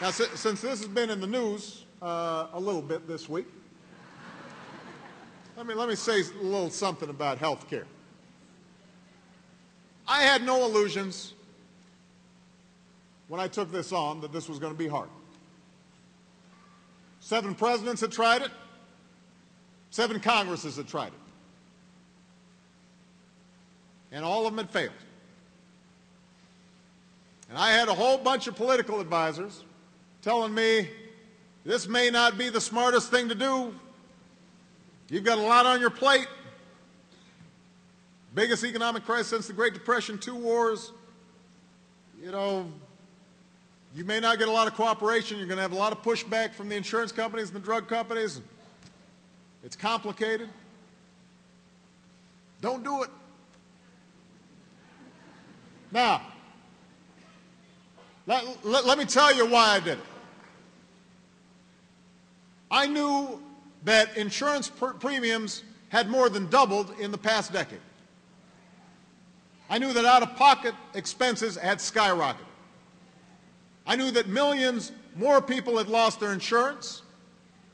Now, since this has been in the news a little bit this week, let me say a little something about health care. I had no illusions when I took this on that this was going to be hard. 7 presidents had tried it. 7 Congresses had tried it. And all of them had failed. And I had a whole bunch of political advisors telling me, this may not be the smartest thing to do. You've got a lot on your plate. Biggest economic crisis since the Great Depression, 2 wars. You know, you may not get a lot of cooperation. You're going to have a lot of pushback from the insurance companies and the drug companies. It's complicated. Don't do it. Now, let me tell you why I did it. I knew that insurance premiums had more than doubled in the past decade. I knew that out-of-pocket expenses had skyrocketed. I knew that millions more people had lost their insurance,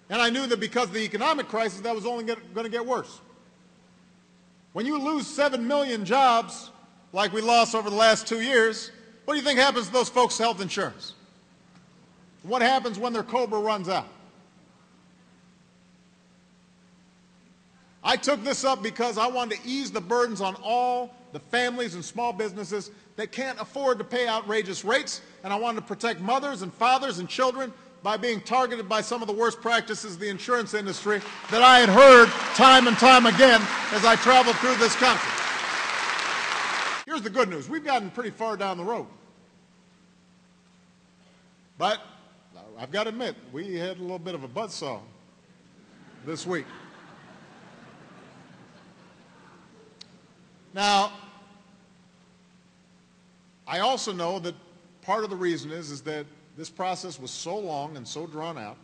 and I knew that because of the economic crisis, that was only going to get worse. When you lose 7 million jobs, like we lost over the last 2 years, what do you think happens to those folks' health insurance? What happens when their COBRA runs out? I took this up because I wanted to ease the burdens on all the families and small businesses that can't afford to pay outrageous rates, and I wanted to protect mothers and fathers and children by being targeted by some of the worst practices of the insurance industry that I had heard time and time again as I traveled through this country. Here's the good news. We've gotten pretty far down the road. But I've got to admit, we had a little bit of a buzzsaw this week. Now, I also know that part of the reason is that this process was so long and so drawn out.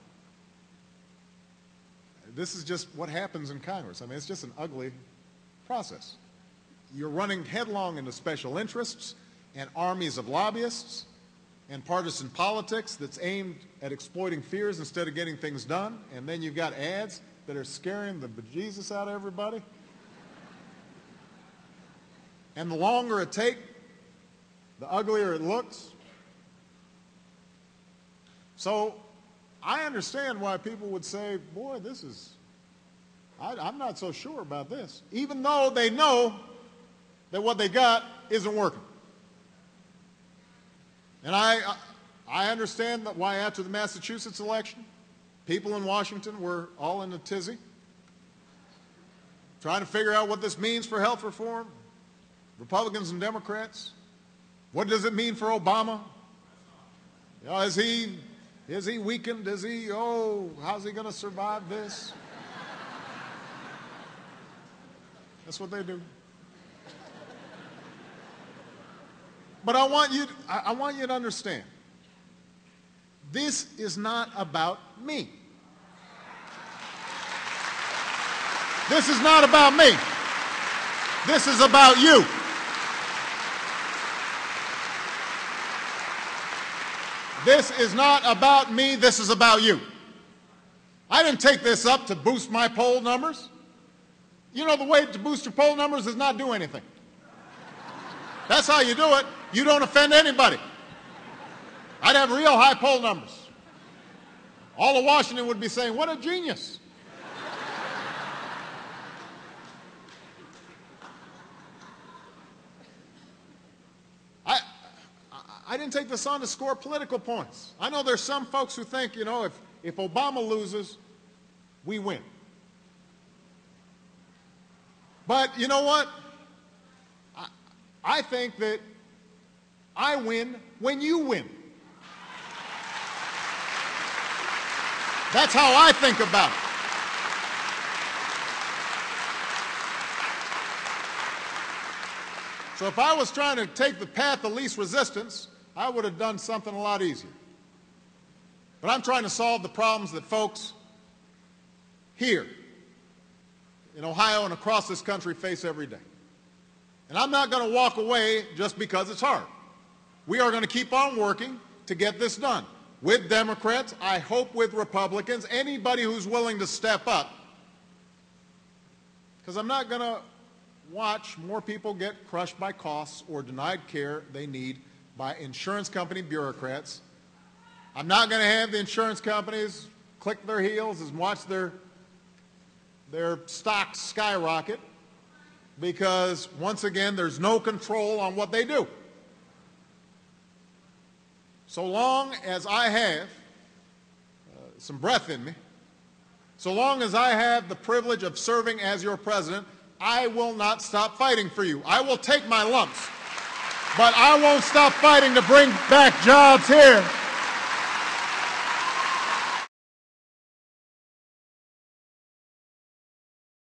This is just what happens in Congress. I mean, it's just an ugly process. You're running headlong into special interests and armies of lobbyists and partisan politics that's aimed at exploiting fears instead of getting things done. And then you've got ads that are scaring the bejesus out of everybody. And the longer it takes, the uglier it looks. So I understand why people would say, boy, I'm not so sure about this, even though they know that what they got isn't working. And I understand that why after the Massachusetts election, people in Washington were all in a tizzy, trying to figure out what this means for health reform. Republicans and Democrats. What does it mean for Obama? You know, is he weakened? How's he going to survive this? That's what they do. But I want you to understand, this is not about me. This is not about me. This is about you. This is not about me, this is about you. I didn't take this up to boost my poll numbers. You know, the way to boost your poll numbers is not do anything. That's how you do it. You don't offend anybody. I'd have real high poll numbers. All of Washington would be saying, what a genius. I didn't take this on to score political points. I know there's some folks who think, you know, if Obama loses, we win. But you know what? I think that I win when you win. That's how I think about it. So if I was trying to take the path of least resistance, I would have done something a lot easier. But I'm trying to solve the problems that folks here in Ohio and across this country face every day. And I'm not going to walk away just because it's hard. We are going to keep on working to get this done. with Democrats, I hope with Republicans, anybody who's willing to step up, because I'm not going to watch more people get crushed by costs or denied care they need by insurance company bureaucrats. I'm not going to have the insurance companies click their heels and watch their stocks skyrocket, because once again, there's no control on what they do. So long as I have some breath in me, so long as I have the privilege of serving as your president, I will not stop fighting for you. I will take my lumps, but I won't stop fighting to bring back jobs here